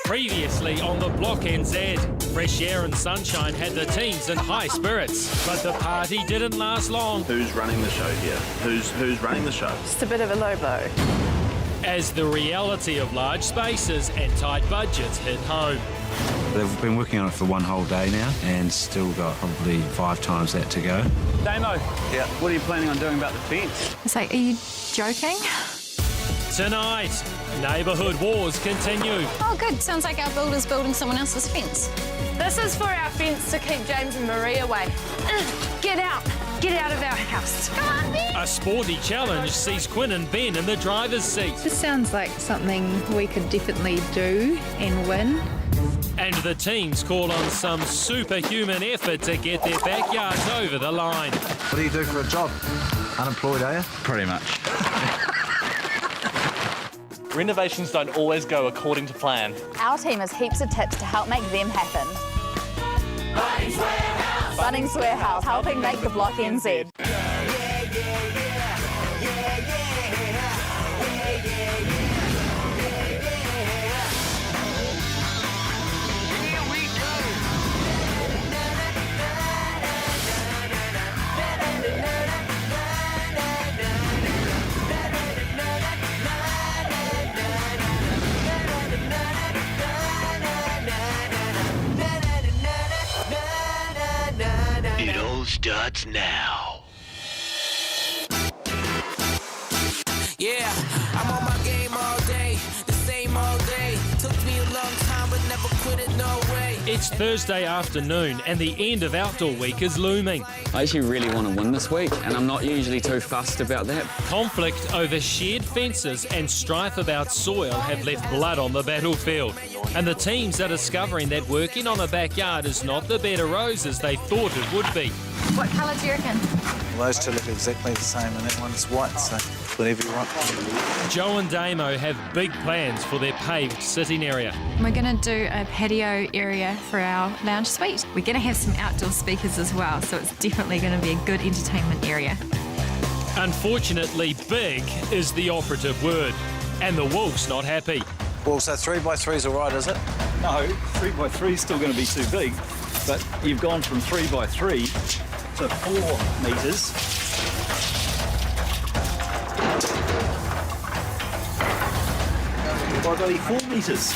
Previously on the Block NZ, fresh air and sunshine had the teams in high spirits, but the party didn't last long. Who's running the show here? Who's running the show? Just a bit of a low blow. As the reality of large spaces and tight budgets hit home. They've been working on it for one whole day now and still got probably 5 times that to go. Damo, Yeah. what are you planning on doing about the fence? It's like, are you joking? Tonight, neighbourhood wars continue. Oh, good. Sounds like our builder's building someone else's fence. This is for our fence to keep James and Marie away. Get out. Get out of our house. Come on, Ben. A sporty challenge sees Quinn and Ben in the driver's seat. This sounds like something we could definitely do and win. And the teams call on some superhuman effort to get their backyards over the line. What do you do for a job? Unemployed, are you? Pretty much. Renovations don't always go according to plan. Our team has heaps of tips to help make them happen. Bunnings Warehouse, helping make the Block NZ. It all starts now. Yeah, I'm on my game all day, the same all day. Took me a long time, but never quit it, no way. It's Thursday afternoon and the end of outdoor week is looming. I actually really want to win this week, and I'm not usually too fussed about that. Conflict over shared fences and strife about soil have left blood on the battlefield. And the teams are discovering that working on a backyard is not the bed of roses they thought it would be. What colour do you reckon? Well, those two look exactly the same and that one's white, so whatever you want. Joe and Damo have big plans for their paved sitting area. We're going to do a patio area for our lounge suite. We're going to have some outdoor speakers as well, so it's definitely going to be a good entertainment area. Unfortunately, big is the operative word, and the Wolves not happy. Well, so 3x3's all right, is it? No, 3x3 is still going to be too big, but you've gone from 3x3 to 4 metres. By bloody 4 metres.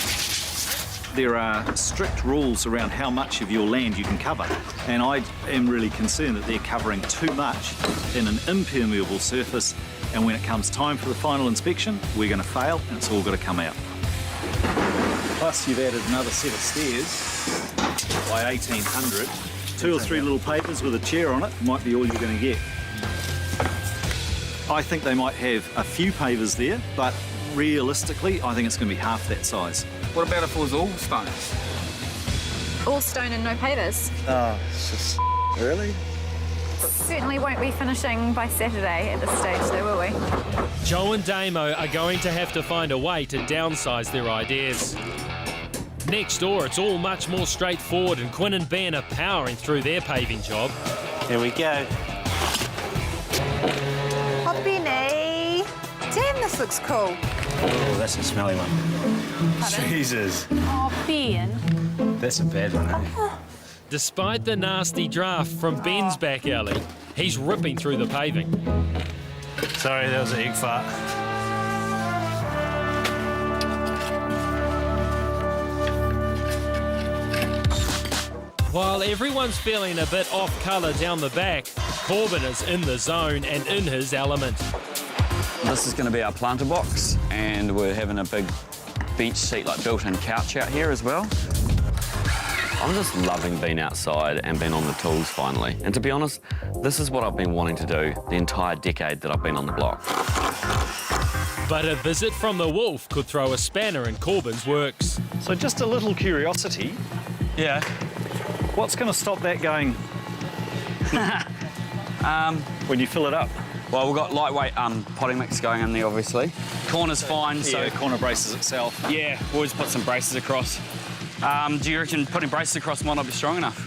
There are strict rules around how much of your land you can cover, and I am really concerned that they're covering too much in an impermeable surface, and when it comes time for the final inspection, we're going to fail, and it's all got to come out. Plus, you've added another set of stairs by 1,800. 2 or 3 little papers with a chair on it might be all you're going to get. I think they might have a few pavers there, but realistically, I think it's going to be half that size. What about if it was all stone? All stone and no pavers. Oh, it's just... Really? Certainly won't be finishing by Saturday at this stage, though, will we? Joe and Damo are going to have to find a way to downsize their ideas. Next door, it's all much more straightforward, and Quinn and Ben are powering through their paving job. Here we go. Oh, Benny. Damn, this looks cool. Oh, that's a smelly one. Pardon? Jesus. Oh, Ben. That's a bad one, eh? Despite the nasty draft from Ben's back alley, he's ripping through the paving. Sorry, that was an egg fart. While everyone's feeling a bit off colour down the back, Corbin is in the zone and in his element. This is going to be our planter box, and we're having a big beach seat, like built-in couch out here as well. I'm just loving being outside and being on the tools finally. And to be honest, this is what I've been wanting to do the entire decade that I've been on the block. But a visit from the Wolf could throw a spanner in Corbin's works. So just a little curiosity. Yeah. What's going to stop that going when you fill it up? Well, we've got lightweight potting mix going in there, obviously. Corner's fine, so... Yeah, corner braces itself. Yeah, we'll just put some braces across. Do you reckon putting braces across might not be strong enough?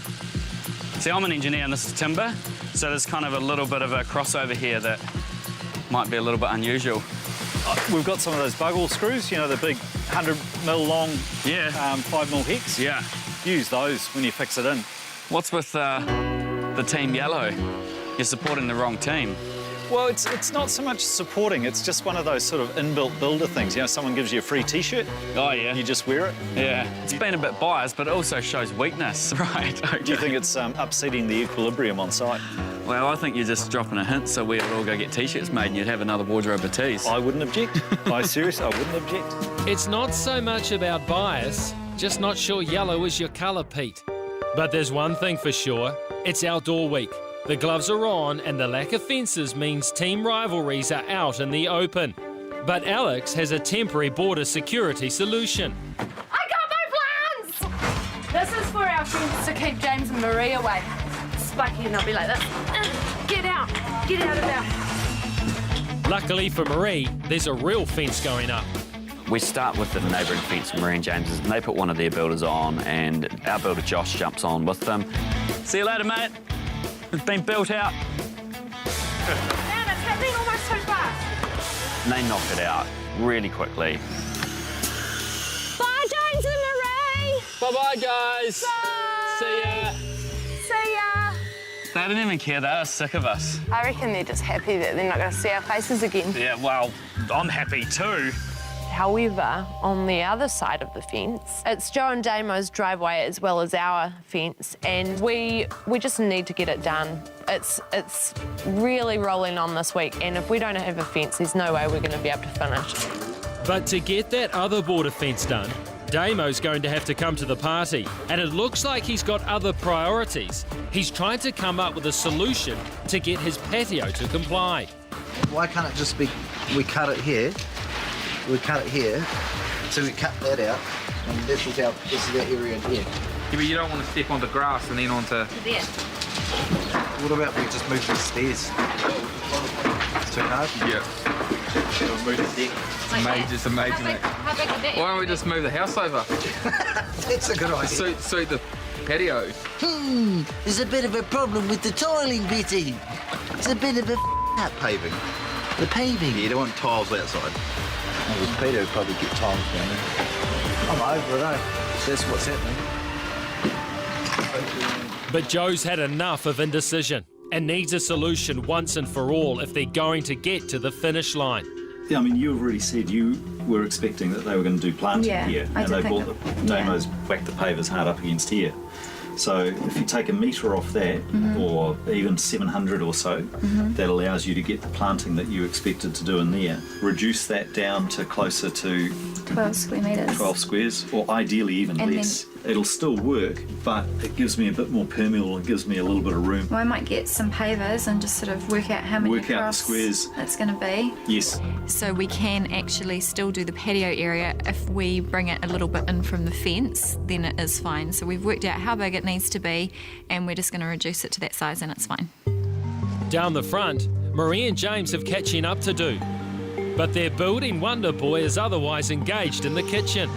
See, I'm an engineer and this is timber, so there's kind of a little bit of a crossover here that might be a little bit unusual. We've got some of those buggle screws, you know, the big 100 mil long, Yeah. 5 mil hex. Yeah. Use those when you fix it in. What's with the team yellow? You're supporting the wrong team. Well, it's not so much supporting, it's just one of those sort of inbuilt builder things. You know, someone gives you a free T-shirt, Oh, yeah. you just wear it. Yeah. It's been a bit biased, but it also shows weakness. Right. Okay. Do you think it's upsetting the equilibrium on site? Well, I think you're just dropping a hint so we'd all go get T-shirts made and you'd have another wardrobe of tees. I wouldn't object. Seriously, I wouldn't object. It's not so much about bias, just not sure yellow is your colour, Pete. But there's one thing for sure, it's outdoor week. The gloves are on and the lack of fences means team rivalries are out in the open. But Alex has a temporary border security solution. I got my plans! This is for our fence to keep James and Marie away. Spiky and I'll be like this. Get out of there. Luckily for Marie, there's a real fence going up. We start with the neighbouring fence, Marie and James's, and they put one of their builders on, and our builder Josh jumps on with them. See you later, mate. It's been built out. Man, it's happening almost too fast. And they knock it out really quickly. Bye, James and Marie. Bye-bye, guys. Bye. See ya. See ya. They didn't even care. They were sick of us. I reckon they're just happy that they're not going to see our faces again. Yeah, well, I'm happy too. However, on the other side of the fence, it's Joe and Damo's driveway as well as our fence, and we just need to get it done. It's really rolling on this week, and if we don't have a fence, there's no way we're going to be able to finish. But to get that other border fence done, Damo's going to have to come to the party, and it looks like he's got other priorities. He's trying to come up with a solution to get his patio to comply. Why can't it just be, we cut it here, so we cut that out, and this is that area here. Yeah, but you don't want to step onto grass and then onto... There. What about we just move the stairs? It's too hard? Yeah. We'll move the deck. Just imagine it. How big a deck? Why don't we just move the house over? That's a good idea. Suit the patio. There's a bit of a problem with the tiling, Betty. It's a bit of a up paving. The paving. You don't want tiles outside. Oh, this Peter would probably get tiles down there. I'm over it, That's what's happening. But Joe's had enough of indecision and needs a solution once and for all if they're going to get to the finish line. Yeah, I mean, you've already said you were expecting that they were going to do planting here, I and did they think bought the Damo's whacked the pavers hard up against here. So if you take a metre off that, or even 700 or so, that allows you to get the planting that you expected to do in there. Reduce that down to closer to 12 square metres. 12 squares, or ideally even And less. It'll still work, but it gives me a bit more permeable, it gives me a little bit of room. Well, I might get some pavers and just sort of work out how many Work out the across squares. it's going to be. Yes. So we can actually still do the patio area. If we bring it a little bit in from the fence, then it is fine. So we've worked out how big it needs to be, and we're just going to reduce it to that size, and it's fine. Down the front, Marie and James have catching up to do. But their building wonder boy is otherwise engaged in the kitchen.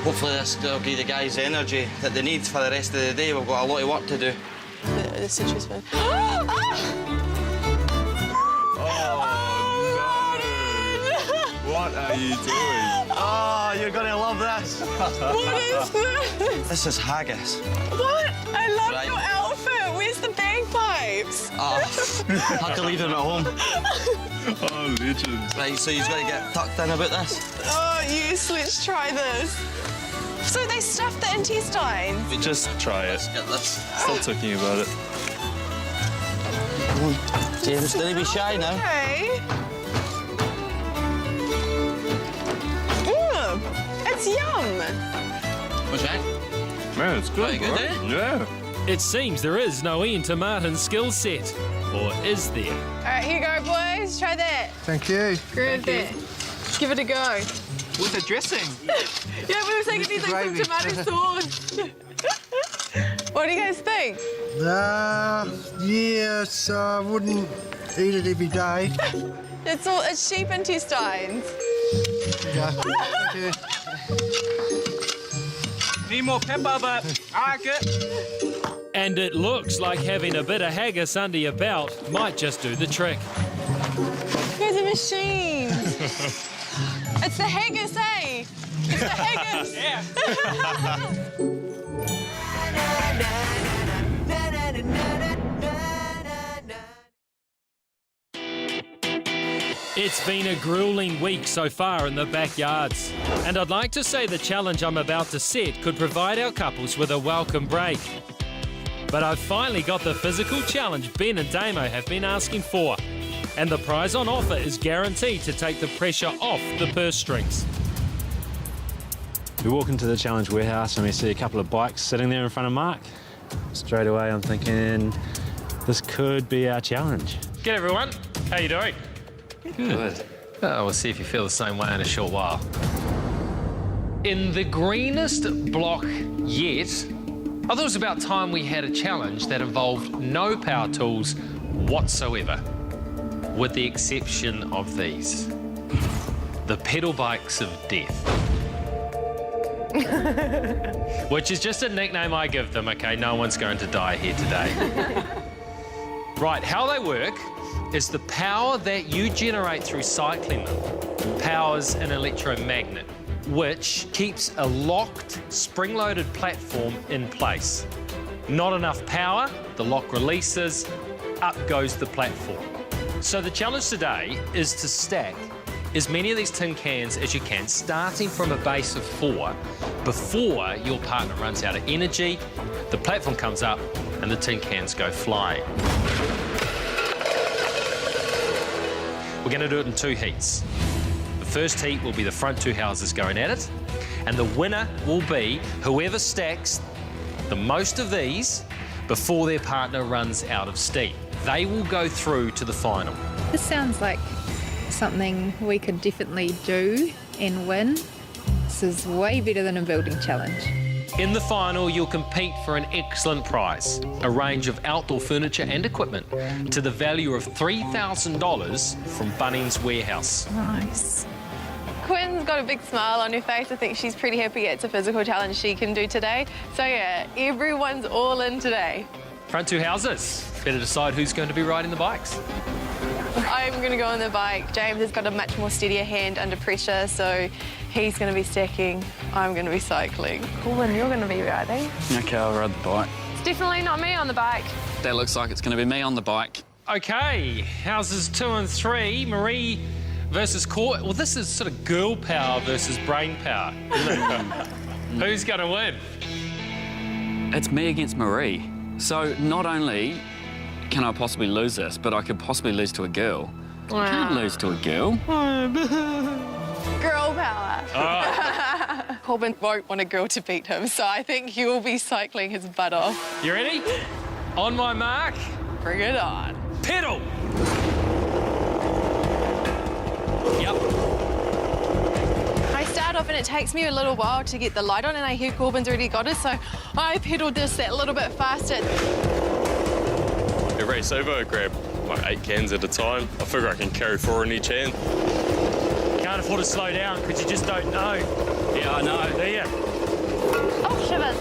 Hopefully this will give the guys the energy that they need for the rest of the day. We've got a lot of work to do. The citrus one. What are you doing? Oh, you're gonna love this. What is this? This is haggis. What? I love Right. your outfit. Where's the bagpipes? Had to leave them at home. Oh, legends. Right, so you've got to get tucked in about this. Oh, yes, let's try this. So they stuffed the intestines? Just try it. Get this. Still talking about it. James, don't be shy now. Okay. It's yum. What's that? Man, it's good. Very good, right? eh? Yeah. It seems there is no Ian to Martin's skill set. Or is there? All right, here you go, boys. Try that. Thank you. Grab that. Give it a go. With the dressing. Yeah, we were thinking anything from Gravy. tomato sauce. What do you guys think? Yes, I wouldn't eat it every day. It's sheep intestines. Yeah. Thank you. Need more pepper, but I like it. And it looks like having a bit of haggis under your belt might just do the trick. There's a machine. It's the haggis, eh? It's the haggis. Yeah. It's been a grueling week so far in the backyards, and I'd like to say the challenge I'm about to set could provide our couples with a welcome break. But I've finally got the physical challenge Ben and Damo have been asking for, and the prize on offer is guaranteed to take the pressure off the purse strings. We walk into the challenge warehouse and we see a couple of bikes sitting there in front of Mark. Straight away I'm thinking, this could be our challenge. G'day everyone, how you doing? Good. Oh, we'll see if you feel the same way in a short while. In the greenest block yet, I thought it was about time we had a challenge that involved no power tools whatsoever, with the exception of these. The pedal bikes of death. Which is just a nickname I give them, okay? No one's going to die here today. Right, how they work is the power that you generate through cycling them powers an electromagnet, which keeps a locked, spring-loaded platform in place. Not enough power, the lock releases, up goes the platform. So the challenge today is to stack as many of these tin cans as you can, starting from a base of 4, before your partner runs out of energy, the platform comes up, and the tin cans go flying. We're going to do it in 2 heats. The first heat will be the front 2 houses going at it, and the winner will be whoever stacks the most of these before their partner runs out of steam. They will go through to the final. This sounds like something we could definitely do and win. This is way better than a building challenge. In the final, you'll compete for an excellent prize, a range of outdoor furniture and equipment to the value of $3,000 from Bunnings Warehouse. Nice. Quinn's got a big smile on her face. I think she's pretty happy it's a physical challenge she can do today. So yeah, everyone's all in today. Front 2 houses. Better decide who's going to be riding the bikes. I'm going to go on the bike. James has got a much more steadier hand under pressure, so he's going to be stacking. I'm going to be cycling. Corbin, you're going to be riding. Okay, I'll ride the bike. It's definitely not me on the bike. That looks like it's going to be me on the bike. Okay, houses 2 and 3, Marie versus Court. Well, this is sort of girl power versus brain power, isn't it? Who's going to win? It's me against Marie. So not only can I possibly lose this, but I could possibly lose to a girl. Wow. I can't lose to a girl. Girl power. Oh. Corbin won't want a girl to beat him, so I think he will be cycling his butt off. You ready? On my mark. Bring it on. Pedal. Yep. I start off and it takes me a little while to get the light on, and I hear Corbin's already got it, so I pedaled this that little bit faster. I race over, I grab like 8 cans at a time. I figure I can carry 4 in each hand. Can't afford to slow down because you just don't know. Yeah, I know. Do you? Oh, shivers.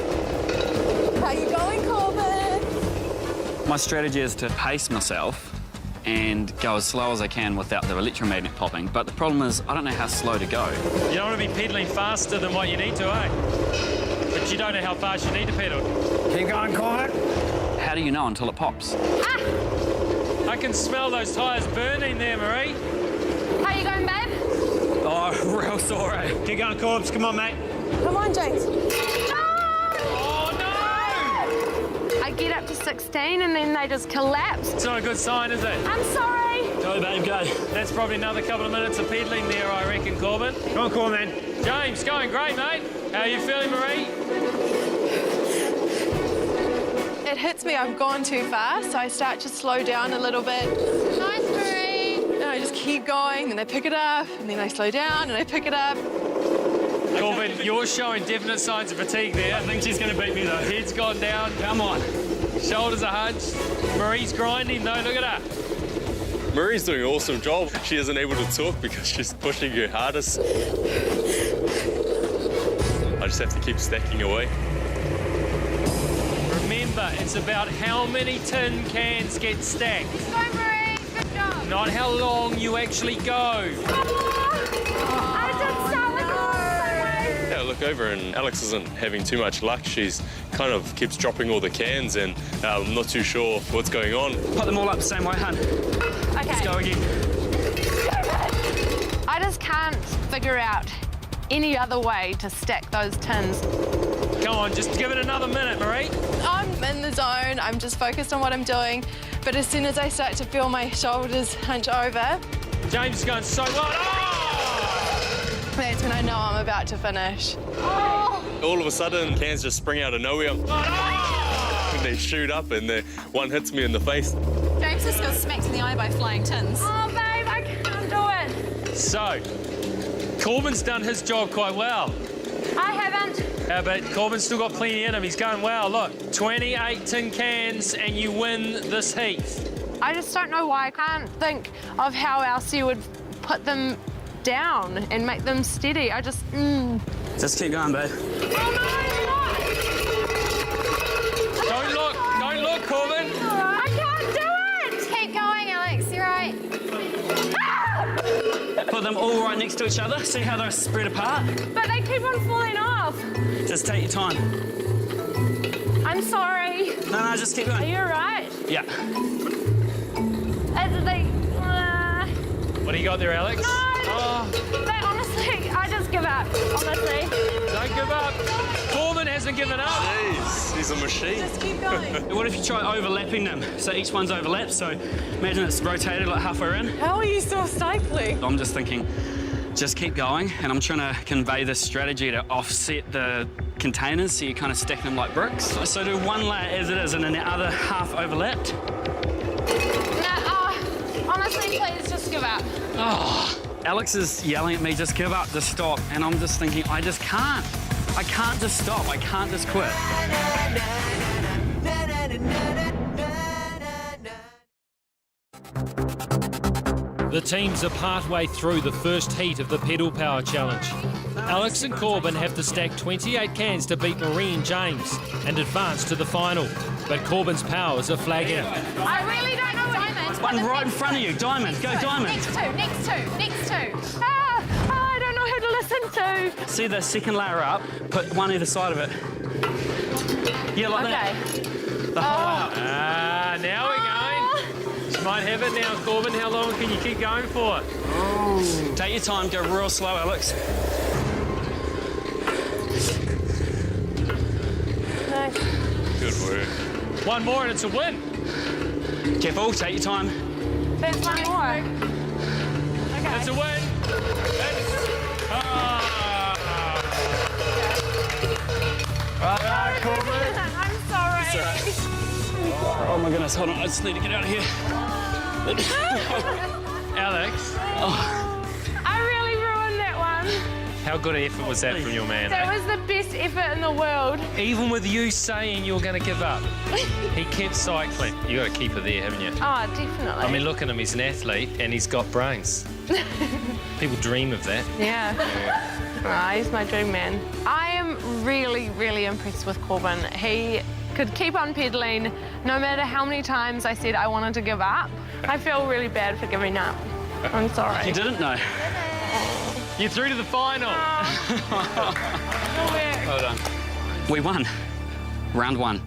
How you going, Corbin? My strategy is to pace myself and go as slow as I can without the electromagnet popping. But the problem is, I don't know how slow to go. You don't want to be pedaling faster than what you need to, eh? But you don't know how fast you need to pedal. Keep going, Corbin. How do you know until it pops? I can smell those tyres burning there, Marie. How you going, babe? Oh, real sore, eh? Keep going, Corbs. Come on, mate. Come on, James. Oh, no! I get up to 16 and then they just collapse. It's not a good sign, is it? I'm sorry. Go, babe, go. That's probably another couple of minutes of pedaling there, I reckon, Corbin. Come on, Corbin, man. James, going great, mate. How are you feeling, Marie? It hits me I've gone too fast, so I start to slow down a little bit. Nice, Marie. And I just keep going, then I pick it up, and then I slow down, and I pick it up. Corbin, you're showing definite signs of fatigue there. I think she's going to beat me, though. Head's gone down. Come on. Shoulders are hunched. Marie's grinding, though. Look at her. Marie's doing an awesome job. She isn't able to talk because she's pushing her hardest. I just have to keep stacking away. Remember, it's about how many tin cans get stacked. Go, Marie. Good job. Not how long you actually go. I did look over and Alex isn't having too much luck. She's kind of keeps dropping all the cans and I'm not too sure what's going on. Put them all up the same way, hun. Okay. Let's go again. I just can't figure out any other way to stack those tins. Come on, just give it another minute, Marie. I'm in the zone, I'm just focused on what I'm doing, but as soon as I start to feel my shoulders hunch over, James is going so well. Oh! that's when I know I'm about to finish. All of a sudden, cans just spring out of nowhere. And they shoot up and one hits me in the face. James just got smacked in the eye by flying tins. Oh, babe, I can't do it. So, Corbin's done his job quite well. I haven't. But Corbin's still got plenty in him. He's going well. Look, 28 tin cans and you win this heat. I just don't know why. I can't think of how else you would put them down and make them steady. I just, Just keep going, babe. Don't look, Corbin. I can't do it. Keep going, Alex. You're right. Put them all right next to each other. See how they're spread apart? But they keep on falling off. Just take your time. I'm sorry. No, just keep Are going. you alright? Yeah. What do you got there, Alex? They honestly, I just give up. Honestly. Don't give up. Corbin hasn't given up. Jeez, he's a machine. Just keep going. What if you try overlapping them? So each one's overlapped, so imagine it's rotated like halfway in. How are you still stifling? I'm just thinking, just keep going, and I'm trying to convey this strategy to offset the containers, so you kind of stack them like bricks. So do one layer as it is, and then the other half overlapped. Honestly, please just give up. Oh, Alex is yelling at me, just give up, just stop, and I'm just thinking, I just can't. I can't just stop, I can't just quit. The teams are partway through the first heat of the Pedal Power Challenge. Alex and Corbin have to stack 28 cans to beat Marie and James and advance to the final. But Corbin's powers are flagging. I really don't know what One right in front of you, Diamond, go Diamond. Next two. I don't know who to listen to. See the second layer up, put one either side of it. Yeah, like that. The whole Now we're going. She might have it now, Corbin. How long can you keep going for? Take your time, go real slow, Alex. Good work. One more and it's a win. Careful, take your time. There's one more. Okay. It's a win. Corbin. I'm sorry. Oh my goodness, hold on, I just need to get out of here. Alex. I really ruined that one. How good an effort was that from your man? That was the best effort in the world. Even with you saying you were going to give up, he kept cycling. You got to keep it there, haven't you? Oh, definitely. I mean, look at him. He's an athlete and he's got brains. People dream of that. Yeah. He's my dream man. I am really, really impressed with Corbin. He could keep on pedaling no matter how many times I said I wanted to give up. I feel really bad for giving up. I'm sorry. You didn't know. You're through to the final. Well done. We won. Round one.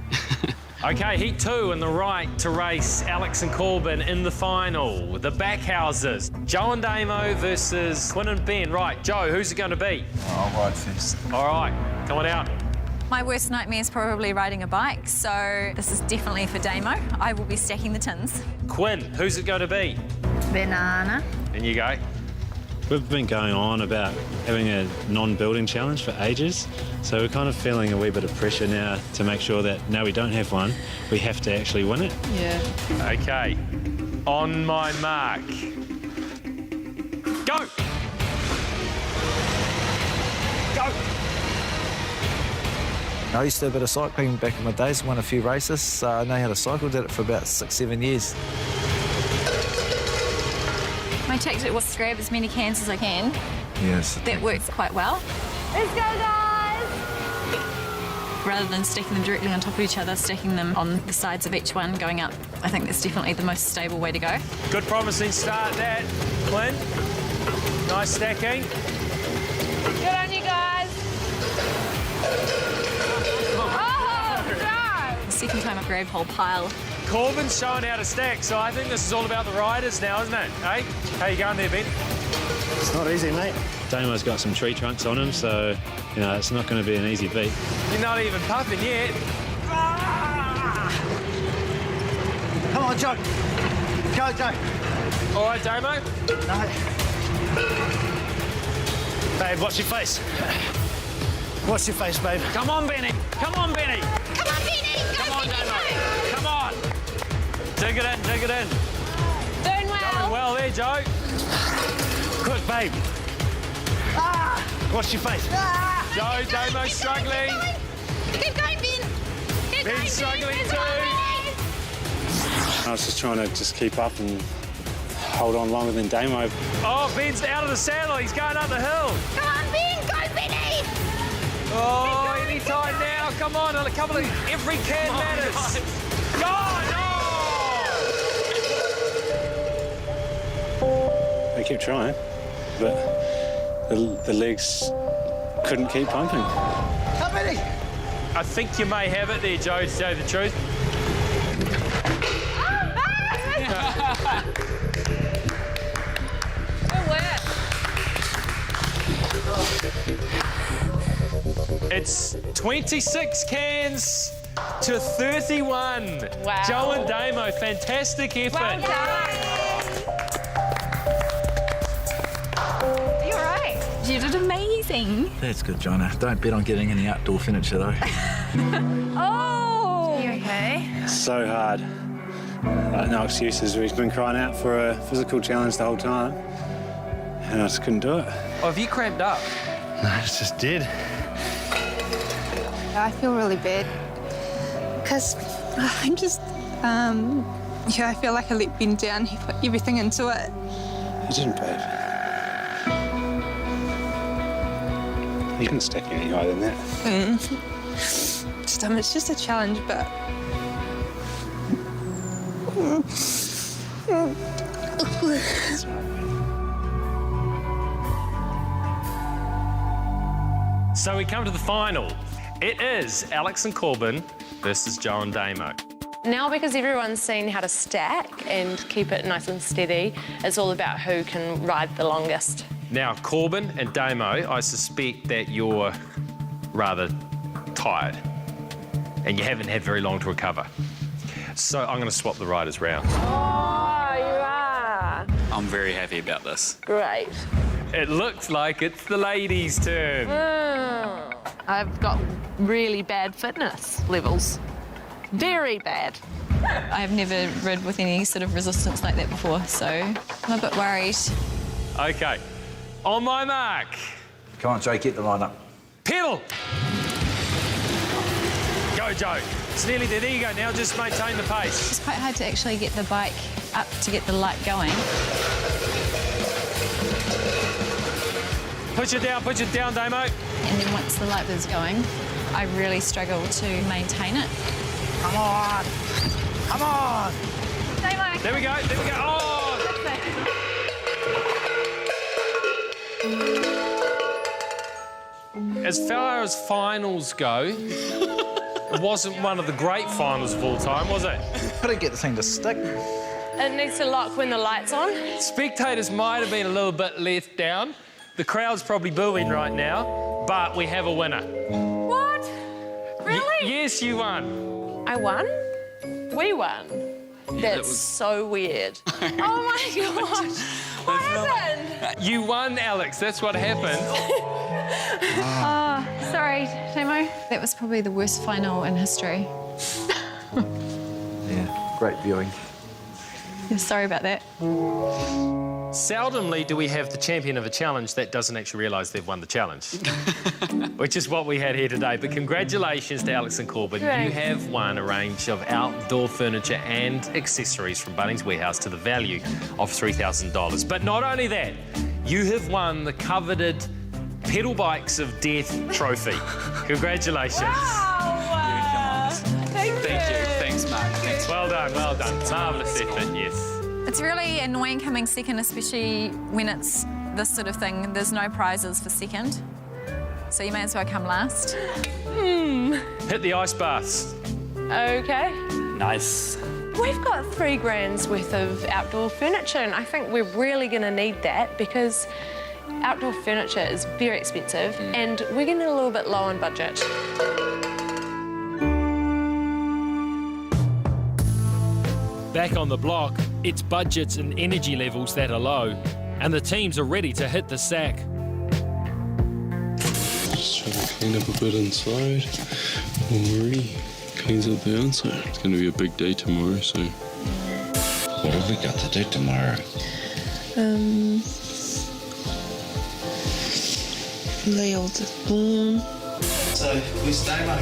Okay, heat two in the right to race Alex and Corbin in the final. The Backhouses. Joe and Damo versus Quinn and Ben. Right, Joe, who's it going to be? I'll ride first. All right, come on out. My worst nightmare is probably riding a bike, so this is definitely for Damo. I will be stacking the tins. Quinn, who's it going to be? Banana. In you go. We've been going on about having a non-building challenge for ages, so we're kind of feeling a wee bit of pressure now to make sure that now we don't have one, we have to actually win it. Yeah. Okay, on my mark. Go! Go! I used to do a bit of cycling back in my days, won a few races. I know how to cycle, did it for about 6-7 years. My tactic was to grab as many cans as I can. Yes. That works quite well. Let's go, guys! Rather than stacking them directly on top of each other, stacking them on the sides of each one, going up, I think that's definitely the most stable way to go. Good promising start, that. Quinn, nice stacking. Good on you guys. second time I've grabbed whole pile. Corbin's showing how to stack, so I think this is all about the riders now, isn't it? Hey, how you going there, Ben? It's not easy, mate. Damo's got some tree trunks on him, so, you know, it's not going to be an easy beat. You're not even puffing yet. Come on, Joe. Go, Joe. All right, Damo. No. Babe, watch your face. Watch your face, babe. Come on, Benny. Come on, Benny. Come on, Benny. Come on, Damo. Come on. Dig it in, dig it in. Doing well. Going well there, Joe. Quick, babe. Watch your face. Joe, Damo's struggling. Keep going, Ben. Keep going, Ben's struggling Ben. too. I was just trying to keep up and hold on longer than Damo. Oh, Ben's out of the saddle. He's going up the hill. Come on, Ben. Go, Benny. Oh, any time now. Come on, a couple of... Every can matters. Go! They kept trying, but the legs couldn't keep pumping. Come, Benny. I think you may have it there, Joe, to tell you the truth. Good work. It's 26 cans to 31. Wow. Joe and Damo, fantastic effort. Well done. You're right. You did amazing. That's good, Joanna. Don't bet on getting any outdoor furniture, though. Oh. You okay? So hard. No excuses. We've been crying out for a physical challenge the whole time, and I just couldn't do it. Oh, have you cramped up? No, it's just dead. I feel really bad because I'm just, yeah, I feel like I let Ben down. He put everything into it. You didn't, babe. You couldn't stack any higher than that. It's just a challenge, but. So we come to the final. It is Alex and Corbin versus Joe and Damo. Now, because everyone's seen how to stack and keep it nice and steady, it's all about who can ride the longest. Now, Corbin and Damo, I suspect that you're rather tired and you haven't had very long to recover. So I'm going to swap the riders round. Oh, you are. I'm very happy about this. Great. It looks like it's the ladies' turn. I've got really bad fitness levels. Very bad. I've never rid with any sort of resistance like that before, so I'm a bit worried. OK, on my mark. Come on, Joe, get the line up. Pedal! Go, Joe. It's nearly there. There you go. Now just maintain the pace. It's quite hard to actually get the bike up to get the light going. Push it down, Damo. And then once the light was going, I really struggled to maintain it. Come on. Come on. There we go. Oh! As far as finals go, it wasn't one of the great finals of all time, was it? Couldn't get the thing to stick. It needs to lock when the light's on. Spectators might have been a little bit let down. The crowd's probably booing right now, but we have a winner. What? Really? Yes, you won. I won? We won. That's so weird. Oh my gosh. What happened? You won, Alex. That's what happened. Oh, sorry, Damo. That was probably the worst final in history. Yeah, great viewing. Yeah, sorry about that. Seldomly do we have the champion of a challenge that doesn't actually realise they've won the challenge, which is what we had here today. But congratulations to Alex and Corbin. Thanks. You have won a range of outdoor furniture and accessories from Bunnings Warehouse to the value of $3,000. But not only that, you have won the coveted Pedal Bikes of Death trophy. Congratulations. Wow. Thank you. Thanks, Mark. Thanks. Well done. Marvellous effort, yes. It's really annoying coming second, especially when it's this sort of thing. There's no prizes for second, so you may as well come last. Hit the ice baths. Okay. Nice. We've got $3,000 worth of outdoor furniture, and I think we're really going to need that because outdoor furniture is very expensive and we're getting a little bit low on budget. Back on the block, it's budgets and energy levels that are low, and the teams are ready to hit the sack. Just trying to clean up a bit inside. Marie cleans up the outside. It's going to be a big day tomorrow, so. What have we got to do tomorrow? Leo's is born. So, where's Damo?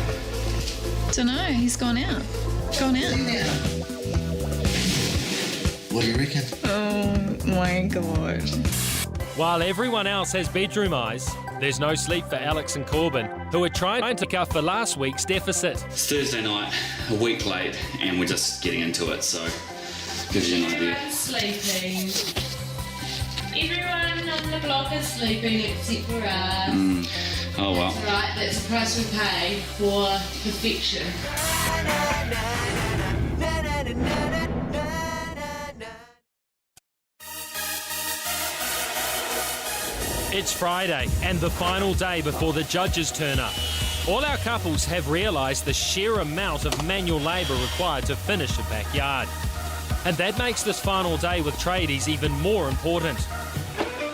Dunno, he's gone out. Gone out. What do you reckon? Oh my god. While everyone else has bedroom eyes, there's no sleep for Alex and Corbin, who are trying to make up for last week's deficit. It's Thursday night, a week late, and we're just getting into it, so gives you an idea. Sleeping. Everyone on the block is sleeping except for us. Oh well. That's right, that's the price we pay for perfection. It's Friday and the final day before the judges turn up. All our couples have realised the sheer amount of manual labour required to finish a backyard. And that makes this final day with tradies even more important.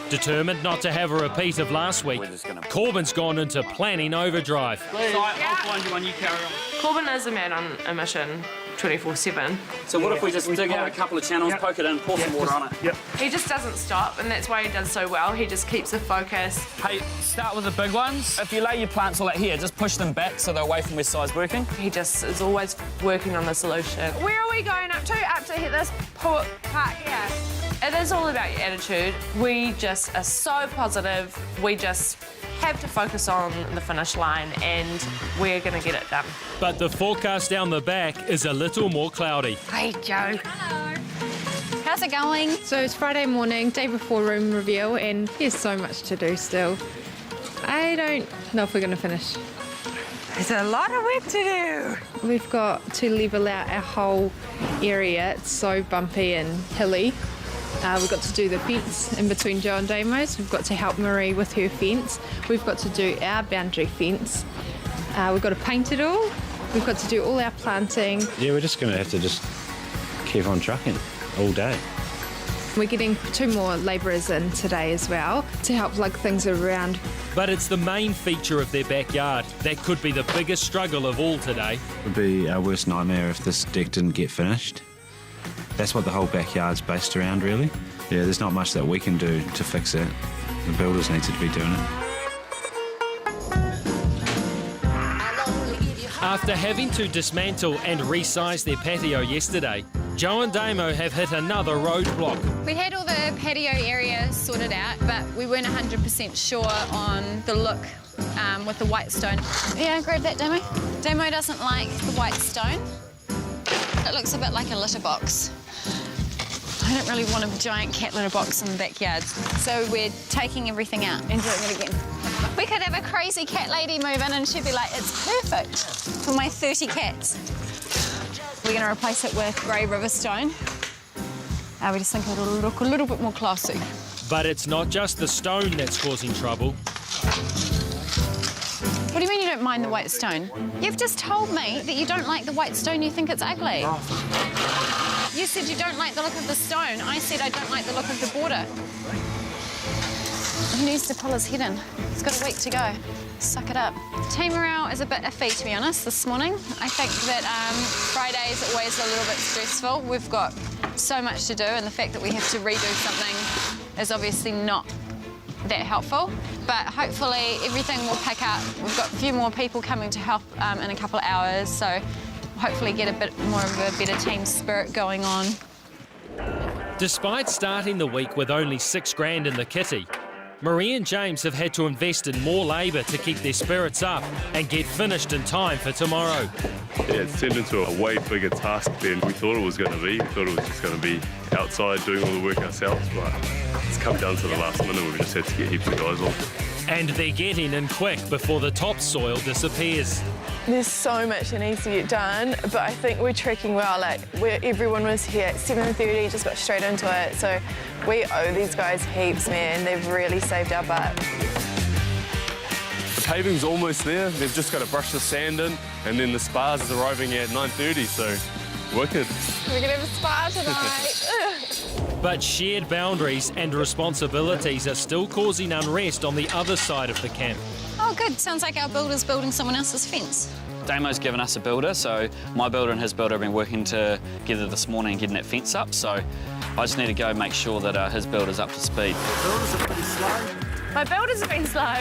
Determined not to have a repeat of last week, Corbin's gone into planning overdrive. I'll find you one, you carry on. Corbin is a man on a mission 24/7. So what if we just dig out a couple of channels, poke it in, pour some water on it? Yep. He just doesn't stop, and that's why he does so well. He just keeps the focus. Hey, start with the big ones. If you lay your plants all out here, just push them back so they're away from where side's working. He just is always working on the solution. Where are we going up to? Up to this park here. It is all about your attitude. We just are so positive. We just have to focus on the finish line and we're going to get it done. But the forecast down the back is a little more cloudy. Hey, Joe. Hello. How's it going? So it's Friday morning, day before room reveal, and there's so much to do still. I don't know if we're going to finish. There's a lot of work to do. We've got to level out our whole area. It's so bumpy and hilly. We've got to do the fence in between Joe and Damo's. We've got to help Marie with her fence. We've got to do our boundary fence. We've got to paint it all. We've got to do all our planting. Yeah, we're just going to have to just keep on trucking all day. We're getting 2 more labourers in today as well to help lug things around. But it's the main feature of their backyard that could be the biggest struggle of all today. It would be our worst nightmare if this deck didn't get finished. That's what the whole backyard's based around, really. Yeah, there's not much that we can do to fix it. The builders need to be doing it. After having to dismantle and resize their patio yesterday, Joe and Damo have hit another roadblock. We had all the patio area sorted out, but we weren't 100% sure on the look with the white stone. Yeah, grab that, Damo. Damo doesn't like the white stone. It looks a bit like a litter box. I don't really want a giant cat litter box in the backyard. So we're taking everything out and doing it again. We could have a crazy cat lady move in and she'd be like, it's perfect for my 30 cats. We're going to replace it with grey river stone. We just think it'll look a little bit more classy. But it's not just the stone that's causing trouble. What do you mean you don't mind the white stone? You've just told me that you don't like the white stone, you think it's ugly. You said you don't like the look of the stone. I said I don't like the look of the border. He needs to pull his head in. He's got a week to go. Suck it up. Team morale is a bit iffy, to be honest, this morning. I think that Friday is always a little bit stressful. We've got so much to do, and the fact that we have to redo something is obviously not that helpful. But hopefully everything will pick up. We've got a few more people coming to help in a couple of hours, so hopefully get a bit more of a better team spirit going on. Despite starting the week with only $6,000 in the kitty, Marie and James have had to invest in more labour to keep their spirits up and get finished in time for tomorrow. Yeah, it's turned into a way bigger task than we thought it was going to be. We thought it was just going to be outside doing all the work ourselves, but it's come down to the last minute. We've just had to get heaps of guys on. And they're getting in quick before the topsoil disappears. There's so much that needs to get done, but I think we're tracking well. Like, everyone was here at 7:30, just got straight into it. So we owe these guys heaps, man. They've really saved our butt. The paving's almost there. They've just got to brush the sand in, and then the spars is arriving at 9:30, so wicked. We're gonna have a spa tonight. But shared boundaries and responsibilities are still causing unrest on the other side of the camp. Oh, good. Sounds like our builder's building someone else's fence. Damo's given us a builder, so my builder and his builder have been working together this morning and getting that fence up, so I just need to go make sure that his builder's up to speed. Builders are pretty slow. My builder's been slow.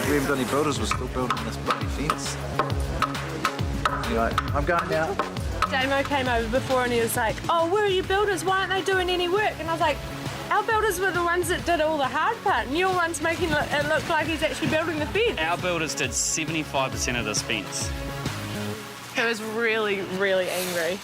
We haven't got any builders, we're still building this bloody fence. Anyway, I'm going now. Damo came over before and he was like, oh, where are your builders? Why aren't they doing any work? And I was like, our builders were the ones that did all the hard part, and your one's making it look like he's actually building the fence. Our builders did 75% of this fence. He was really, really angry.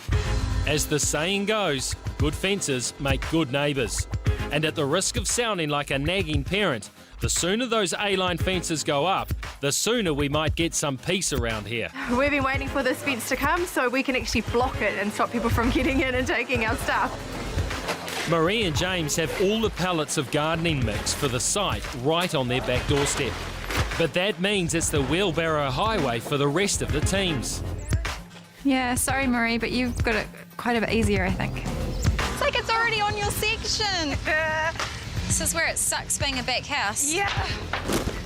As the saying goes, good fences make good neighbours. And at the risk of sounding like a nagging parent, the sooner those A-line fences go up, the sooner we might get some peace around here. We've been waiting for this fence to come so we can actually block it and stop people from getting in and taking our stuff. Marie and James have all the pallets of gardening mix for the site right on their back doorstep. But that means it's the wheelbarrow highway for the rest of the teams. Yeah, sorry, Marie, but you've got it quite a bit easier, I think. It's like it's already on your section. This is where it sucks being a back house. Yeah.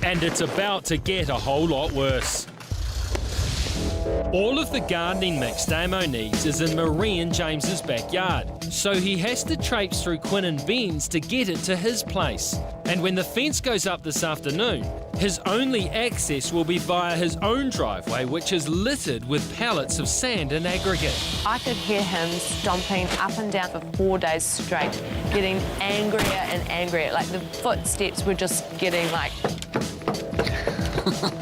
And it's about to get a whole lot worse. All of the gardening mix Damo needs is in Marie and James's backyard, so he has to traipse through Quinn and Ben's to get it to his place. And when the fence goes up this afternoon, his only access will be via his own driveway, which is littered with pallets of sand and aggregate. I could hear him stomping up and down for 4 days straight, getting angrier and angrier. Like, the footsteps were just getting like...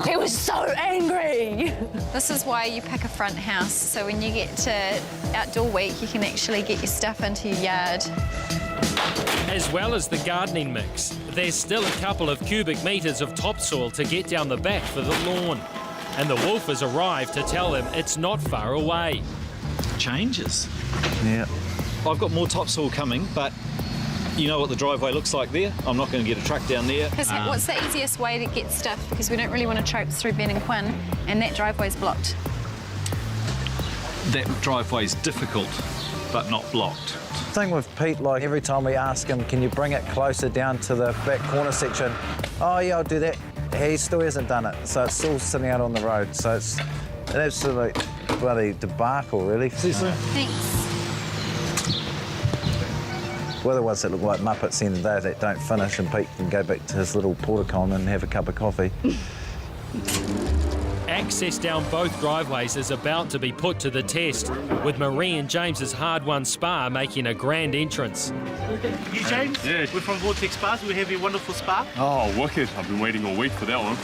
He was so angry. This is why you pick a front house, so when you get to outdoor week, you can actually get your stuff into your yard. As well as the gardening mix, there's still a couple of cubic metres of topsoil to get down the back for the lawn. And the wolf has arrived to tell him it's not far away. Changes. Yeah. I've got more topsoil coming, but you know what the driveway looks like there? I'm not going to get a truck down there. What's the easiest way to get stuff? Because we don't really want to traipse through Ben and Quinn, and that driveway's blocked. That driveway's difficult, but not blocked. Thing with Pete, like every time we ask him, can you bring it closer down to the back corner section? Oh yeah, I'll do that. He still hasn't done it, so it's still sitting out on the road. So it's an absolute bloody debacle, really. See you soon. Thanks. We're the ones that look like Muppets at the end of the day that don't finish, and Pete can go back to his little porticon and have a cup of coffee. Access down both driveways is about to be put to the test, with Marie and James's hard-won spa making a grand entrance. You, James? Yeah. We're from Vortex Spas. We have your wonderful spa. Oh, wicked. I've been waiting all week for that one.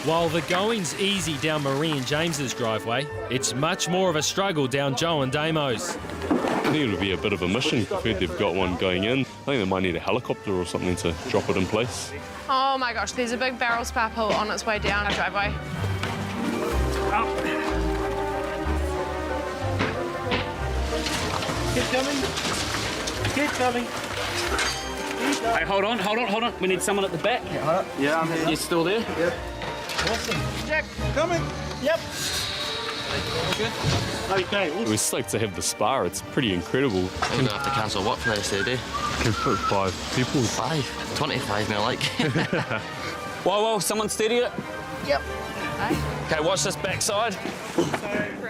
While the going's easy down Marie and James's driveway, it's much more of a struggle down Joe and Damo's. I think it'll be a bit of a mission. I've heard they've got one going in. I think they might need a helicopter or something to drop it in place. Oh my gosh, there's a big barrel spa pool on its way down our driveway. Keep coming. Keep coming. Hey, hold on. We need someone at the back. Yeah, I'm here. You still there? Yep. Awesome. Jack, coming. Yep. Good. Okay. We're stoked to have the spa. It's pretty incredible. I'm going to have to cancel work for the rest of the day. Can put 5 people. 5? 25 more like. Whoa, someone steady it. Yep. Okay, watch this backside.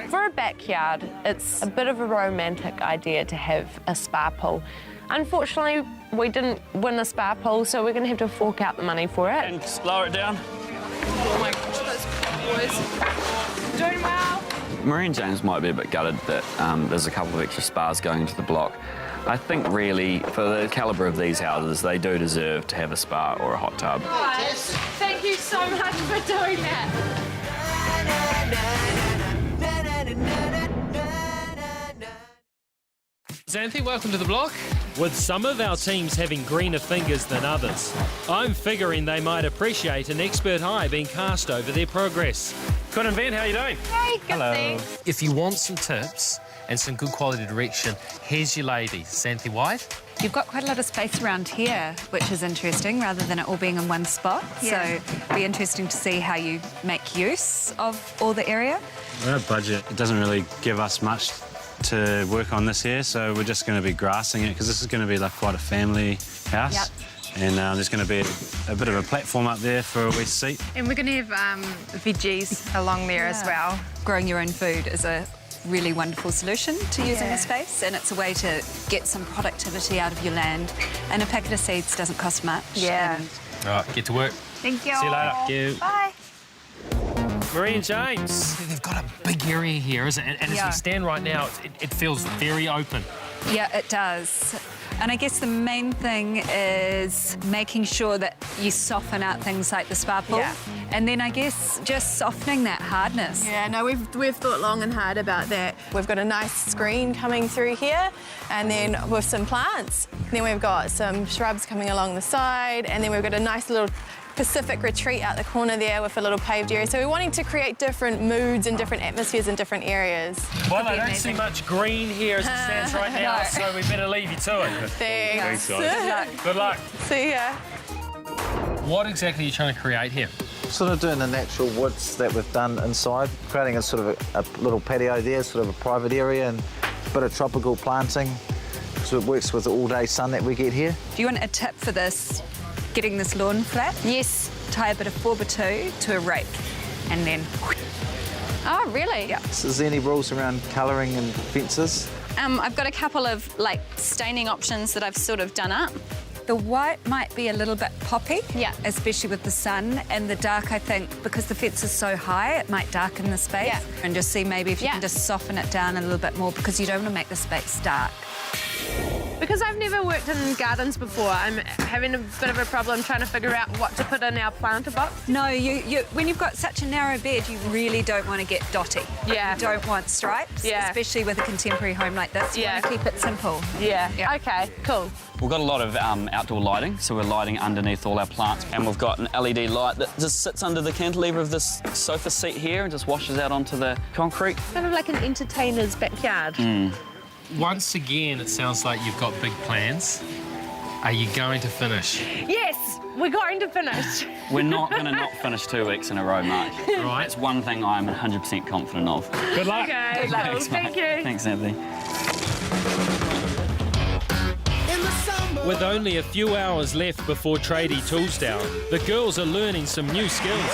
For a backyard, it's a bit of a romantic idea to have a spa pool. Unfortunately, we didn't win the spa pool, so we're going to have to fork out the money for it. And just lower it down. Oh my gosh, those boys. Doing well. Marie and James might be a bit gutted that there's a couple of extra spas going into the block. I think really, for the calibre of these houses, they do deserve to have a spa or a hot tub. Guys, thank you so much for doing that. Xanthi, welcome to the block. With some of our teams having greener fingers than others, I'm figuring they might appreciate an expert eye being cast over their progress. Con and Van, how are you doing? Hey, good thanks. If you want some tips and some good quality direction, here's your lady, Xanthi White. You've got quite a lot of space around here, which is interesting, rather than it all being in one spot. Yeah. So it'll be interesting to see how you make use of all the area. Our budget, it doesn't really give us much to work on this here, so we're just going to be grassing it because this is going to be like quite a family house. Yep. And there's going to be a bit of a platform up there for a wee seat. And we're going to have veggies along there as well. Growing your own food is a really wonderful solution to using the space, and it's a way to get some productivity out of your land. And a packet of seeds doesn't cost much. Yeah. All right, get to work. Thank you. See you later. Thank you. Bye. Marie and James, they've got a big area here, isn't it? And as we stand right now, it feels very open. Yeah, it does. And I guess the main thing is making sure that you soften out things like the spa pool. Yeah. And then I guess just softening that hardness. Yeah, no, we've thought long and hard about that. We've got a nice screen coming through here, and then with some plants. Then we've got some shrubs coming along the side, and then we've got a nice little Pacific retreat out the corner there with a little paved area. So we're wanting to create different moods and different atmospheres in different areas. Well, I don't see much green here as it stands right now, so we better leave you to it. Thanks. Guys. Good luck. See ya. What exactly are you trying to create here? Sort of doing the natural woods that we've done inside, creating a sort of a little patio there, sort of a private area, and a bit of tropical planting. So it works with the all-day sun that we get here. Do you want a tip for this? Getting this lawn flat? Yes. Tie a bit of 4x2 to a rake and then... Oh, really? Yeah. So is there any rules around colouring and fences? I've got a couple of like staining options that I've sort of done up. The white might be a little bit poppy, yeah, especially with the sun, and the dark, I think, because the fence is so high, it might darken the space. Yeah. And just see maybe if you can just soften it down a little bit more, because you don't want to make the space dark. Because I've never worked in gardens before, I'm having a bit of a problem trying to figure out what to put in our planter box. No, you when you've got such a narrow bed, you really don't want to get dotty. Yeah. You don't want stripes, Yeah. especially with a contemporary home like this. You want to keep it simple. Yeah. Okay, cool. We've got a lot of outdoor lighting, so we're lighting underneath all our plants, and we've got an LED light that just sits under the cantilever of this sofa seat here and just washes out onto the concrete. Kind of like an entertainer's backyard. Once again, it sounds like you've got big plans. Are you going to finish? Yes, we're going to finish. We're not going to not finish 2 weeks in a row, Mark. Right. It's one thing I'm 100% confident of. Good luck. Okay, Good luck. Thanks, Thank you. Thanks, Anthony. With only a few hours left before Tradie Toolsdown, the girls are learning some new skills.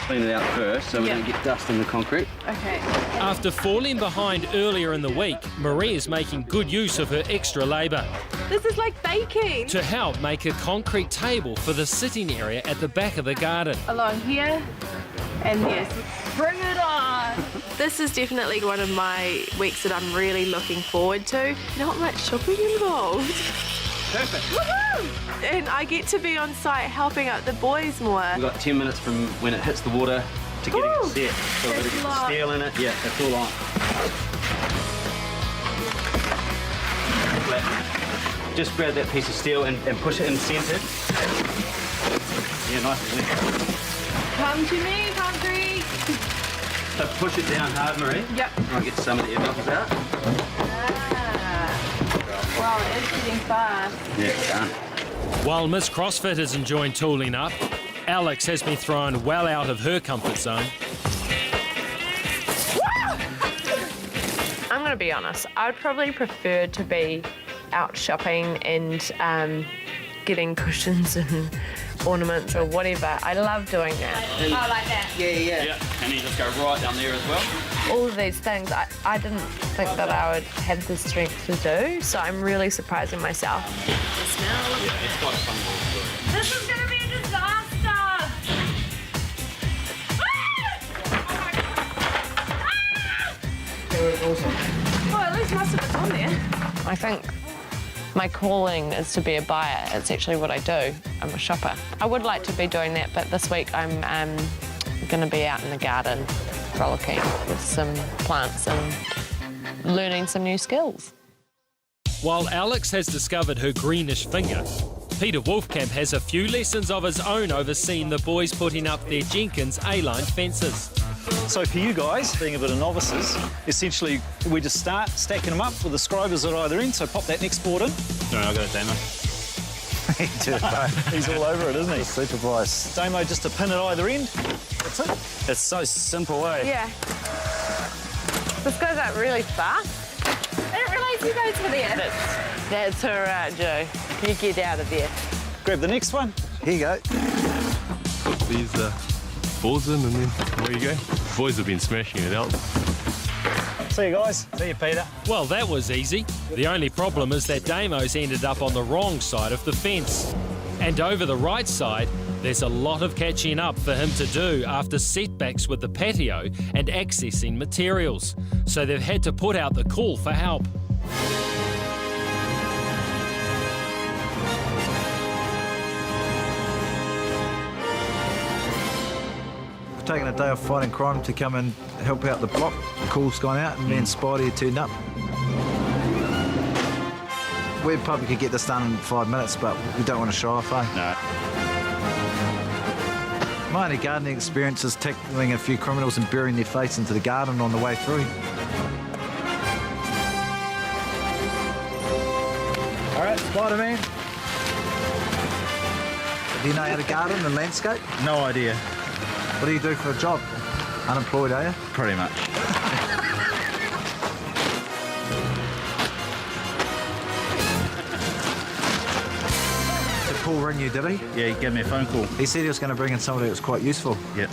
Clean it out first, so we're going to get dust in the concrete. Okay. After falling behind earlier in the week, Marie is making good use of her extra labour This is like baking. to help make a concrete table for the sitting area at the back of the garden. Along here and here. Bring it on. This is definitely one of my weeks that I'm really looking forward to. Not much shopping involved. Perfect. Woohoo! And I get to be on site helping out the boys more. We've got 10 minutes from when it hits the water to getting it set. So we're going to get the steel in it. Yeah, it's all on. Just grab that piece of steel and push it in centred. Yeah, nice and neat. Come to me, concrete. So push it down hard, Marie. Yep. Try and get some of the air bubbles out. Wow, it is getting fast. Yeah, it's done. While Miss CrossFit is enjoying tooling up, Alex has been thrown well out of her comfort zone. I'm going to be honest. I'd probably prefer to be out shopping and getting cushions and ornaments or whatever. I love doing that. Oh, like that? Yeah. And you just go right down there as well. All of these things I didn't think that I would have the strength to do, so I'm really surprising myself. The smell. Yeah, it's quite fun. This is going to be a disaster. Well, at least most of it's on there. I think my calling is to be a buyer. It's actually what I do. I'm a shopper. I would like to be doing that, but this week I'm going to be out in the garden frolicking with some plants and learning some new skills. While Alex has discovered her greenish finger, Peter Wolfkamp has a few lessons of his own overseeing the boys putting up their Jenkins A-line fences. So for you guys, being a bit of novices, essentially we just start stacking them up with the scribers at either end, so pop that next board in. No, I got it, Damo. He's all over it, isn't he? Supervise. Damo, just a pin at either end. That's it. It's so simple, eh? Yeah. This goes out really fast. I didn't realise you guys were there. That's all right, Joe. You get out of there. Grab the next one. Here you go. Put these balls in and then away you go. Boys have been smashing it out. See you guys. See you, Peter. Well, that was easy. The only problem is that Damo's ended up on the wrong side of the fence. And over the right side, there's a lot of catching up for him to do after setbacks with the patio and accessing materials. So they've had to put out the call for help. Taking a day off fighting crime to come and help out the block. The call's gone out and me and Spidey had turned up. We probably could get this done in 5 minutes, but we don't want to show off, eh? No. My only gardening experience is tackling a few criminals and burying their face into the garden on the way through. All right, Spider-Man. Do you know how to garden and landscape? No idea. What do you do for a job? Unemployed, are you? Pretty much. Did Paul ring you, did he? Yeah, he gave me a phone call. He said he was going to bring in somebody that was quite useful. Yep.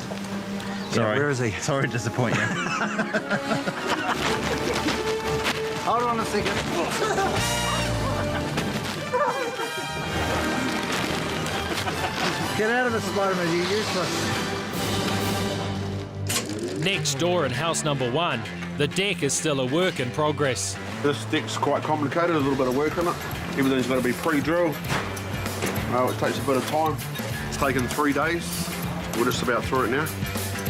Sorry. Yeah, where is he? Sorry to disappoint you. Hold on a second. Get out of it, Spider-Man, you're useless. Next door in house number 1, the deck is still a work in progress. This deck's quite complicated, a little bit of work on it. Everything's got to be pre-drilled. It takes a bit of time. It's taken 3 days. We're just about through it now.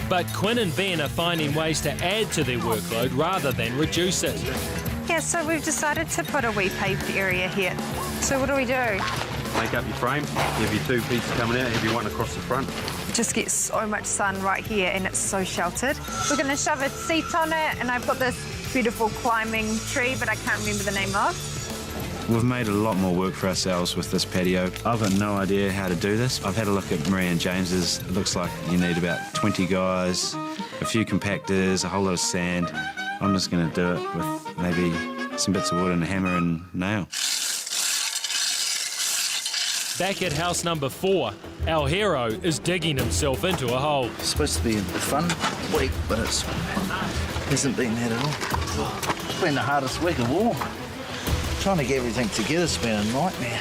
But Quinn and Ben are finding ways to add to their workload rather than reduce it. Yeah, so we've decided to put a wee paved area here. So what do we do? Make up your frame. You have your 2 pieces coming out, have your one across the front. Just get so much sun right here and it's so sheltered. We're going to shove a seat on it and I've got this beautiful climbing tree, but I can't remember the name of. We've made a lot more work for ourselves with this patio. I've got no idea how to do this. I've had a look at Marie and James's. It looks like you need about 20 guys, a few compactors, a whole lot of sand. I'm just going to do it with maybe some bits of wood and a hammer and nail. Back at house number 4, our hero is digging himself into a hole. It's supposed to be a fun week, but it hasn't been that at all. It's been the hardest week of all. Trying to get everything together has been a nightmare.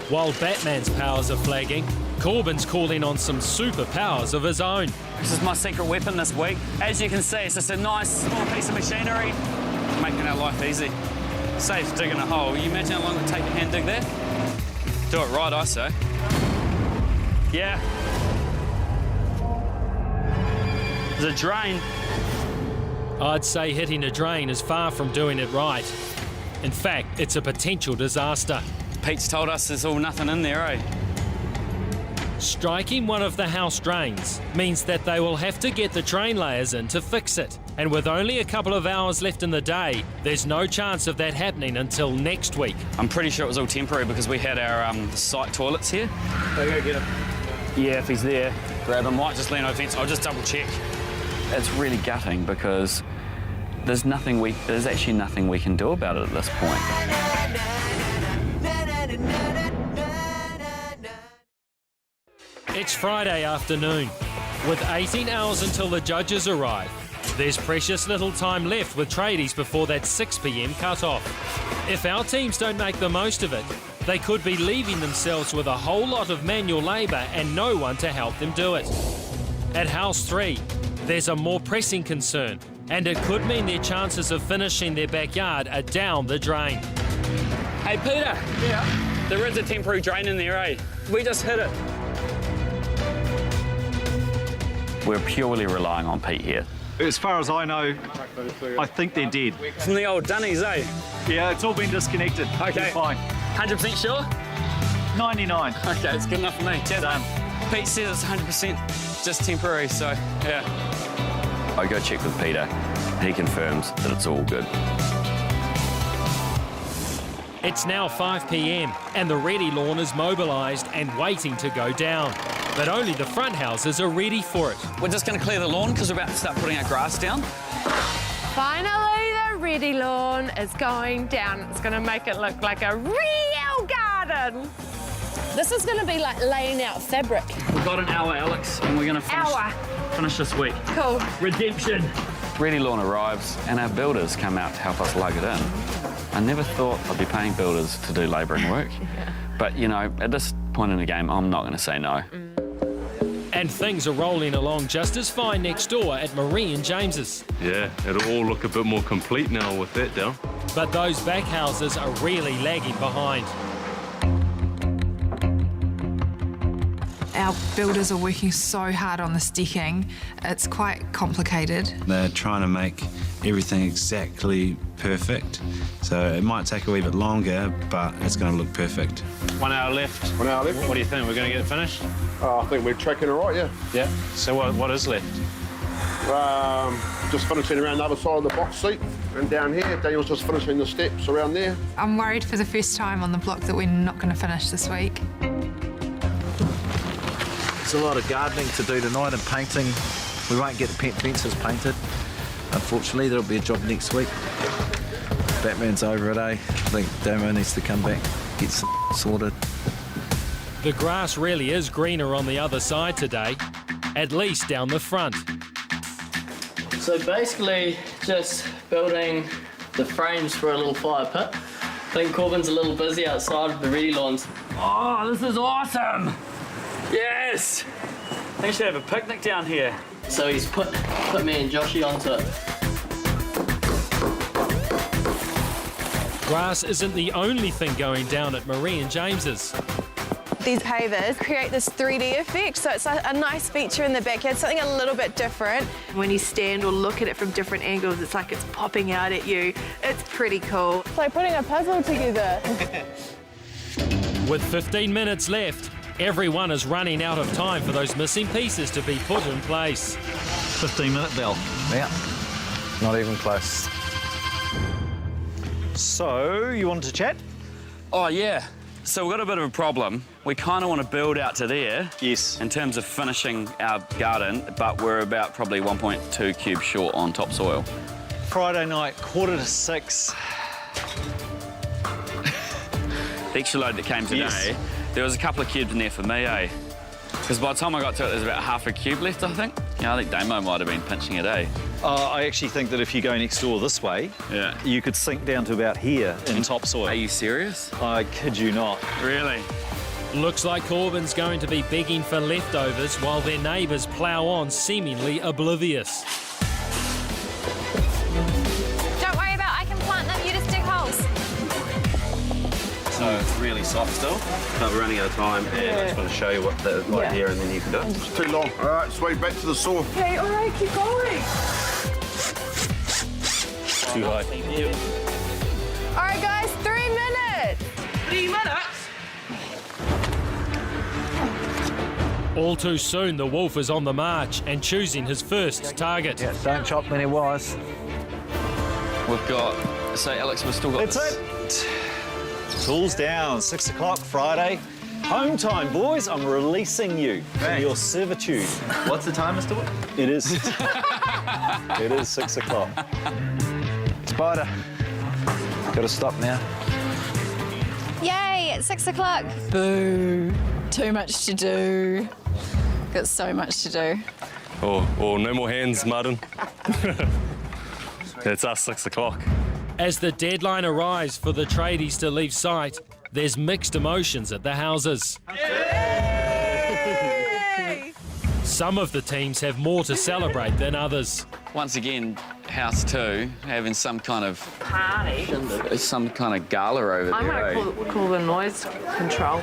While Batman's powers are flagging, Corbin's calling on some superpowers of his own. This is my secret weapon this week. As you can see, it's just a nice small piece of machinery, making our life easy. Saves digging a hole. You imagine how long it would take to hand dig that? Do it right, I say. Yeah. There's a drain. I'd say hitting a drain is far from doing it right. In fact, it's a potential disaster. Pete's told us there's all nothing in there, eh? Striking one of the house drains means that they will have to get the drain layers in to fix it. And with only a couple of hours left in the day, there's no chance of that happening until next week. I'm pretty sure it was all temporary because we had our site toilets here. So go get him. Yeah, if he's there, grab him. Might just lean over the fence. I'll just double check. It's really gutting because there's actually nothing we can do about it at this point. It's Friday afternoon. With 18 hours until the judges arrive, there's precious little time left with tradies before that 6 p.m. cut-off. If our teams don't make the most of it, they could be leaving themselves with a whole lot of manual labour and no one to help them do it. At House 3, there's a more pressing concern, and it could mean their chances of finishing their backyard are down the drain. Hey, Peter. Yeah? There is a temporary drain in there, eh? We just hit it. We're purely relying on Pete here. As far as I know, I think they're dead. From the old dunnies, eh? Yeah, it's all been disconnected. Okay. You're fine. 100% sure? 99. Okay, it's good enough for me. Cheers, Done. Pete says it's 100% just temporary, so yeah. I go check with Peter. He confirms that it's all good. It's now 5 p.m. and the ready lawn is mobilised and waiting to go down. But only the front houses are ready for it. We're just going to clear the lawn because we're about to start putting our grass down. Finally, the ready lawn is going down. It's going to make it look like a real garden. This is going to be like laying out fabric. We've got an hour, Alex, and we're going to finish this week. Cool. Redemption. Ready lawn arrives and our builders come out to help us lug it in. I never thought I'd be paying builders to do labouring work. But, you know, at this point in the game, I'm not going to say no. And things are rolling along just as fine next door at Marie and James's. Yeah, it'll all look a bit more complete now with that down. But those back houses are really lagging behind. Our builders are working so hard on this decking. It's quite complicated. They're trying to make everything exactly perfect. So it might take a wee bit longer, but it's going to look perfect. 1 hour left. 1 hour left. What do you think? We're going to get it finished? I think we're tracking all right, yeah. Yeah. So what is left? Just finishing around the other side of the box seat and down here. Daniel's just finishing the steps around there. I'm worried for the first time on the block that we're not going to finish this week. There's a lot of gardening to do tonight and painting. We won't get the fences painted. Unfortunately, there'll be a job next week. Batman's over it, eh? I think Damo needs to come back, get some sorted. The grass really is greener on the other side today, at least down the front. So basically, just building the frames for a little fire pit. I think Corbin's a little busy outside of the ready lawns. Oh, this is awesome! Yes! I think we should have a picnic down here. So he's put me and Joshy onto it. Grass isn't the only thing going down at Marie and James's. These pavers create this 3D effect, so it's a nice feature in the backyard, something a little bit different. When you stand or look at it from different angles, it's like it's popping out at you. It's pretty cool. It's like putting a puzzle together. With 15 minutes left, everyone is running out of time for those missing pieces to be put in place. 15-minute bell. Yeah, not even close. So, you wanted to chat? Oh, yeah. So we've got a bit of a problem. We kind of want to build out to there. Yes. In terms of finishing our garden, but we're about probably 1.2 cubes short on topsoil. Friday night, 5:45. The extra load that came today, Yes. there was a couple of cubes in there for me, eh? Because by the time I got to it, there's about half a cube left, I think. Yeah, I think Damo might have been pinching it, eh? I actually think that if you go next door this way, you could sink down to about here in topsoil. Are you serious? I kid you not. Really? Looks like Corbin's going to be begging for leftovers while their neighbours plough on seemingly oblivious. Don't worry about I can plant them, you just dig holes. So it's really soft still, but we're running out of time, and I just want to show you what the right here, and then you can do it. It's too long. All right, sweep back to the saw. Okay, all right, keep going. Too high. All right, guys, 3 minutes. 3 minutes? All too soon, the wolf is on the march and choosing his first target. Yeah, don't chop many wires. We've got... So, Alex, we've still got That's this. it. Tools down, 6 o'clock Friday. Home time, boys. I'm releasing you from your servitude. What's the time, Mr. Wood? It is. It is 6 o'clock. Spider. Got to stop now. Yay, it's 6 o'clock. Boo. Too much to do. Got so much to do. Oh, no more hands, Martin. It's us, 6 o'clock. As the deadline arrives for the tradies to leave site, there's mixed emotions at the houses. Some of the teams have more to celebrate than others. Once again, House 2 having some kind of Party. some kind of gala over I'm there. going to call the noise control.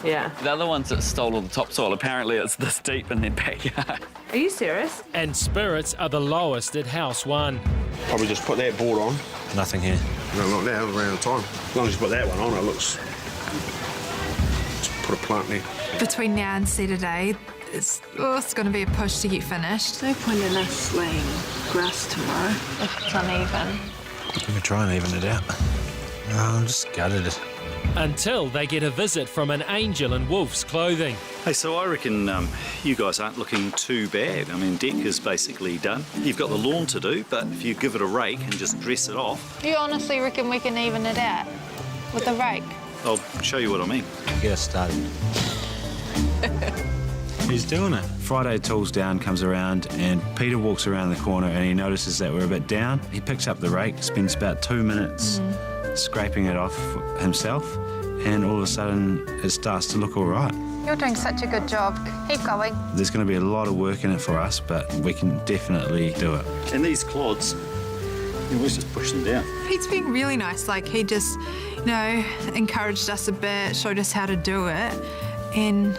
Yeah. The other ones that stole all the topsoil, apparently it's this deep in their backyard. Are you serious? And spirits are the lowest at House 1. Probably just put that board on. Nothing here. No, not now, around the time. As long as you put that one on, it looks... Just put a plant there. Between now and Saturday, it's going to be a push to get finished. No point in us laying grass tomorrow if it's uneven. We could try and even it out. No, I'm just gutted. Until they get a visit from an angel in wolf's clothing. Hey, so I reckon you guys aren't looking too bad. I mean, deck is basically done. You've got the lawn to do, but if you give it a rake and just dress it off... You honestly reckon we can even it out with a rake? I'll show you what I mean. Get us started. He's doing it. Friday tools down comes around and Peter walks around the corner and he notices that we're a bit down. He picks up the rake, spends about 2 minutes scraping it off himself, and all of a sudden it starts to look all right. You're doing such a good job. Keep going. There's going to be a lot of work in it for us, but we can definitely do it. And these clods, you always just push them down. Pete's been really nice. Like, he just, encouraged us a bit, showed us how to do it, and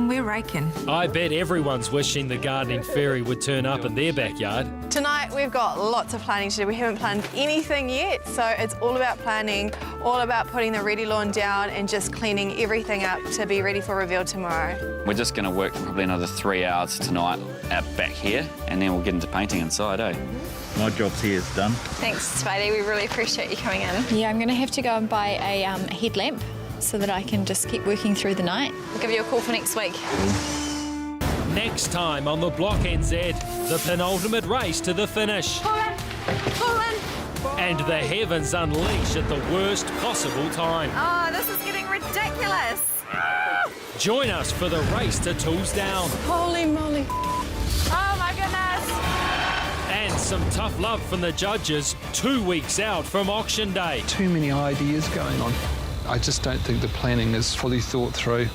we're raking. I bet everyone's wishing the gardening fairy would turn up in their backyard. Tonight we've got lots of planning to do. We haven't planned anything yet, so it's all about planning, all about putting the ready lawn down and just cleaning everything up to be ready for reveal tomorrow. We're just going to work probably another 3 hours tonight out back here, and then we'll get into painting inside, eh? My job's here is done. Thanks, Spidey. We really appreciate you coming in. Yeah, I'm going to have to go and buy a headlamp so that I can just keep working through the night. I'll give you a call for next week. Next time on the Block NZ, the penultimate race to the finish. Pull in. And the heavens unleash at the worst possible time. Oh, this is getting ridiculous. Join us for the race to Tools Down. Holy moly. Oh my goodness. And some tough love from the judges 2 weeks out from auction day. Too many ideas going on. I just don't think the planning is fully thought through.